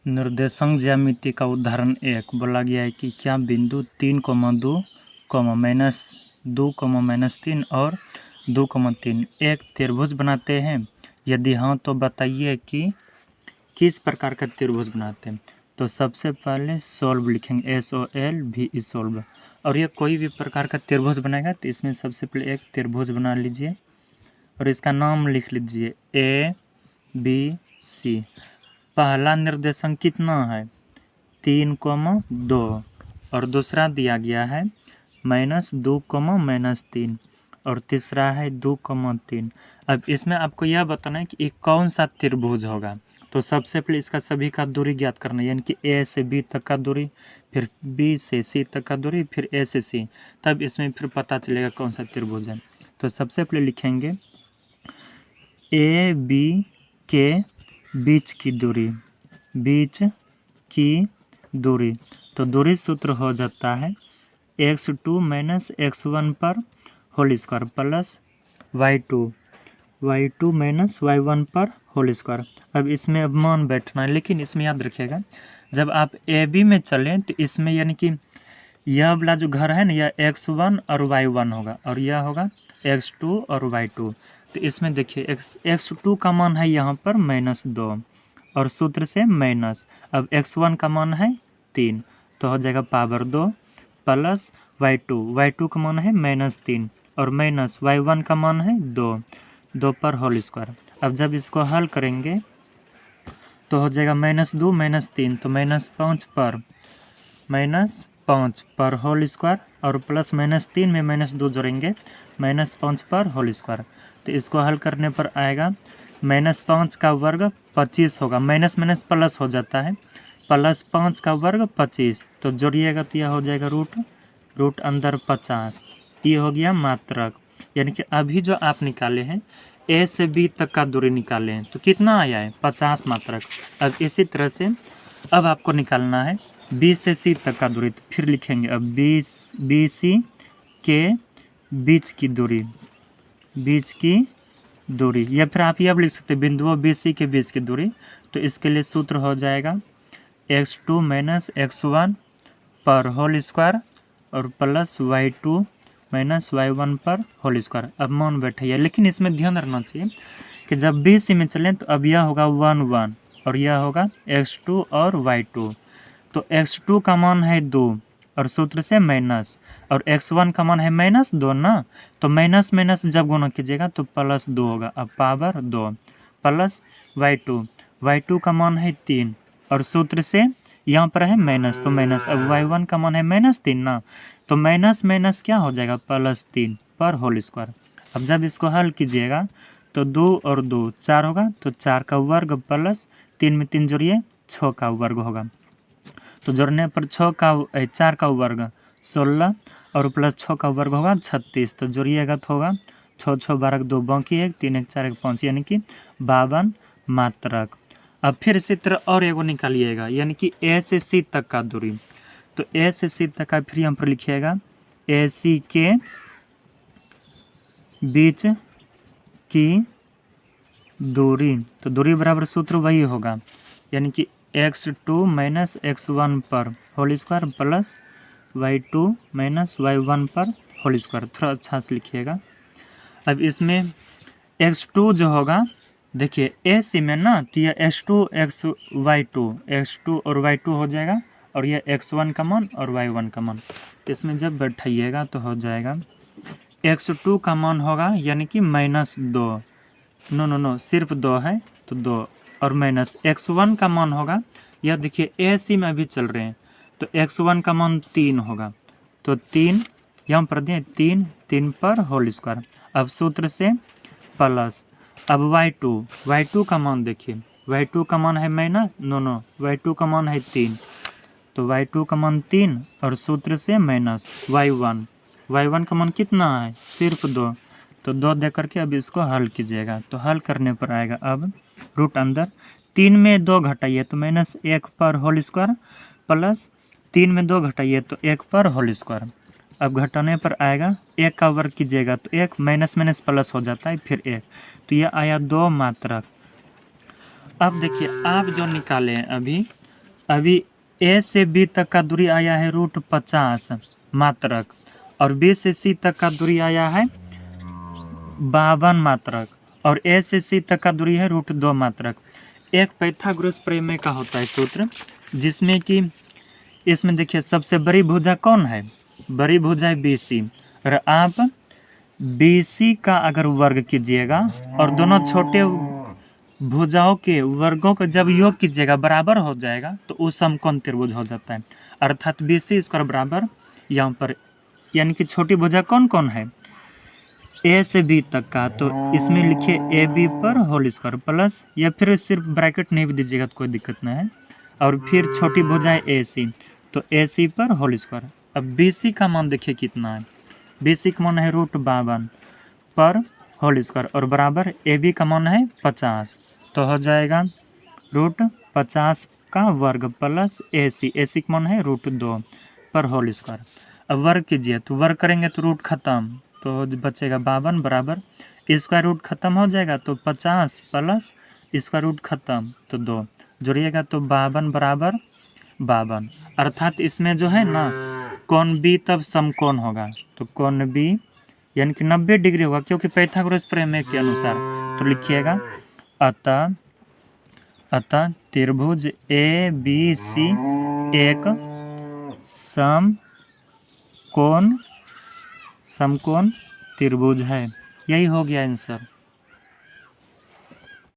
निर्देशांक ज्यामिति का उदाहरण 1 बोला गया है कि क्या बिंदु 3,2, -2, और 2,3 एक त्रिभुज बनाते हैं? यदि हाँ तो बताइए कि किस प्रकार का त्रिभुज बनाते हैं। तो सबसे पहले सॉल्व लिखेंगे, SOLV सॉल्व। और ये कोई भी प्रकार का त्रिभुज बनाएगा तो इसमें सबसे पहले एक त्रिभुज बना लीजिए और इसका नाम लिख लीजिए ABC। पहला निर्देशांक कितना है 3,2 और दूसरा दिया गया है -2, -3 और तीसरा है 2,3। अब इसमें आपको यह बताना है कि ये कौन सा त्रिभुज होगा। तो सबसे पहले इसका सभी का दूरी ज्ञात करना है, यानी कि A से B तक का दूरी, फिर B से C तक का दूरी, फिर A से C, तब इसमें फिर पता चलेगा कौन सा त्रिभुज है। तो सबसे पहले लिखेंगे AB के बीच की दूरी, तो दूरी सूत्र हो जाता है x2 - x1 पर whole square plus y2 - y1 पर होल स्क्वायर। अब इसमें अब मान बैठना है, लेकिन इसमें याद रखिएगा जब आप AB में चलें तो इसमें यानी कि यह वाला जो घर है ना यह x1 और y1 होगा और यह होगा x2 और y2। तो इसमें देखिए x2 का मान है यहाँ पर -2 और सूत्र से माइनस, अब x1 का मान है 3 तो हो जाएगा पावर 2 प्लस y2 का मान है -3 और माइनस y1 का मान है 2 पर होल स्क्वायर। अब जब इसको हल करेंगे तो हो जाएगा -2 -3 तो -5 पर होल स्क्वायर और प्लस -3 में -2 जोड़ेंगे -5 पर होल स्क्वायर। तो इसको हल करने पर आएगा -5 का वर्ग 25 होगा, माइनस प्लस हो जाता है, +5 का वर्ग 25 तो जोड़िएगा तो यह हो जाएगा रूट अंदर 50। ये हो गया मात्रक, यानी कि अभी जो आप निकाले हैं A से B तक का दूरी निकाले हैं तो कितना आया है 50 मात्रक। अब इसी तरह से अब आपको निकालना है B से C तक का दूरी, तो फिर लिखेंगे अब BC के बीच की दूरी, या फिर आप यह भी लिख सकते हैं बिंदुओं BC के बीच की दूरी। तो इसके लिए सूत्र हो जाएगा x2 - x1 पर होल स्क्वायर और प्लस y2 - y1 पर होल स्क्वायर। अब मान बैठिए, लेकिन इसमें ध्यान रखना चाहिए कि जब BC में चलें तो अब यह होगा 1 और यह होगा x2 और y2। तो x2 का मान है 2 और सूत्र से माइनस, और x1 का मान है -2 ना, तो माइनस जब गुणा कीजिएगा तो +2 होगा, अब पावर 2 प्लस y2 का मान है 3 और सूत्र से यहाँ पर है माइनस तो माइनस, अब y1 का मान है -3 ना, तो माइनस क्या हो जाएगा +3 पर होल स्क्वायर। अब जब इसको हल कीजिएगा तो 2 और 2 4 होगा, तो 4 का वर्ग प्लस 3 में 3 जोड़िए 6 का वर्ग होगा, तो जोड़ने पर 4 का वर्ग 16 और प्लस 6 का वर्ग होगा 36, तो जोड़िएगा तो होगा 6 6 12 2 बाकी 1 3 1 4 1 5 यानी कि 52 मात्रक। अब फिर इसी तरह और एगो निकालिएगा, यानी कि A से C तक का दूरी, तो A से C तक का फिर यहाँ पर लिखिएगा AC के बीच की दूरी, तो दूरी बराबर सूत्र वही होगा, यानी कि x2 - x1 पर whole square plus y2 - y1 पर होल स्क्वायर। थोड़ा अच्छा से लिखिएगा। अब इसमें x2 जो होगा देखिए AC में ना, तो यह x2 और y2 हो जाएगा और यह x1 का मान और y1 का मान, इसमें जब बैठाइएगा तो हो जाएगा x2 का मान होगा यानी कि -2, नो सिर्फ 2 है तो 2 और माइनस x1 का मान होगा, यह देखिए AC में अभी चल रहे हैं तो x1 का मान 3 होगा, तो 3 यहाँ पर दें 3 पर होल स्क्वायर। अब सूत्र से प्लस, अब y2 का मान देखिए, y2 का मान है y2 का मान है 3, तो y2 का मान 3 और सूत्र से माइनस y1 का मान कितना है सिर्फ 2, तो 2 दे करके अब इसको हल कीजिएगा, तो हल करने पर आएगा अब रूट अंदर 3 में 2 घटाइए तो -1 पर होल स्क्वायर प्लस 3 में 2 घटाइए तो 1 पर होल स्क्वायर। अब घटाने पर आएगा 1 का वर्ग कीजिएगा तो 1 माइनस प्लस हो जाता है फिर 1, तो यह आया 2 मात्रक। अब देखिए आप जो निकाले हैं अभी अभी ए से बी तक का दूरी आया है √50 मात्रक, और बी से सी तक का दूरी आया है 52 मात्रक, और ए से सी तक का दूरी है √2 मात्रक। एक पाइथागोरस प्रमेय का होता है सूत्र, जिसमें कि इसमें देखिए सबसे बड़ी भुजा कौन है, बड़ी भुजा है BC, और आप BC का अगर वर्ग कीजिएगा और दोनों छोटे भुजाओं के वर्गों का जब योग कीजिएगा बराबर हो जाएगा तो वो समकोण त्रिभुज हो जाता है। अर्थात BC² बराबर यहाँ पर, यानी कि छोटी भुजा कौन कौन है, ए से बी तक का, तो इसमें लिखिए AB पर होल स्क्वायर प्लस, या फिर सिर्फ ब्रैकेट नहीं भी दीजिएगा तो कोई दिक्कत नहीं है, और फिर छोटी भुजा है AC, तो AC पर होल स्क्वायर। अब BC का मान देखिए कितना है, BC का मान है √52 पर होल स्क्वायर, और बराबर AB का मान है 50, तो हो जाएगा √50 का वर्ग प्लस AC का मान है √2 पर होल स्क्वायर। अब वर्ग कीजिए तो वर्ग करेंगे तो रूट खत्म, तो बचेगा 52 बराबर स्क्वायर रूट खत्म हो जाएगा, तो 50 प्लस स्क्वायर रूट खत्म तो 2 जोड़िएगा तो 52 बराबर 52। अर्थात इसमें जो है ना कोण B तब समकोण होगा, तो कोण B यानी कि 90 डिग्री होगा, क्योंकि पाइथागोरस प्रमेय के अनुसार। तो लिखिएगा अतः त्रिभुज ABC एक समकोण त्रिभुज है। यही हो गया आंसर।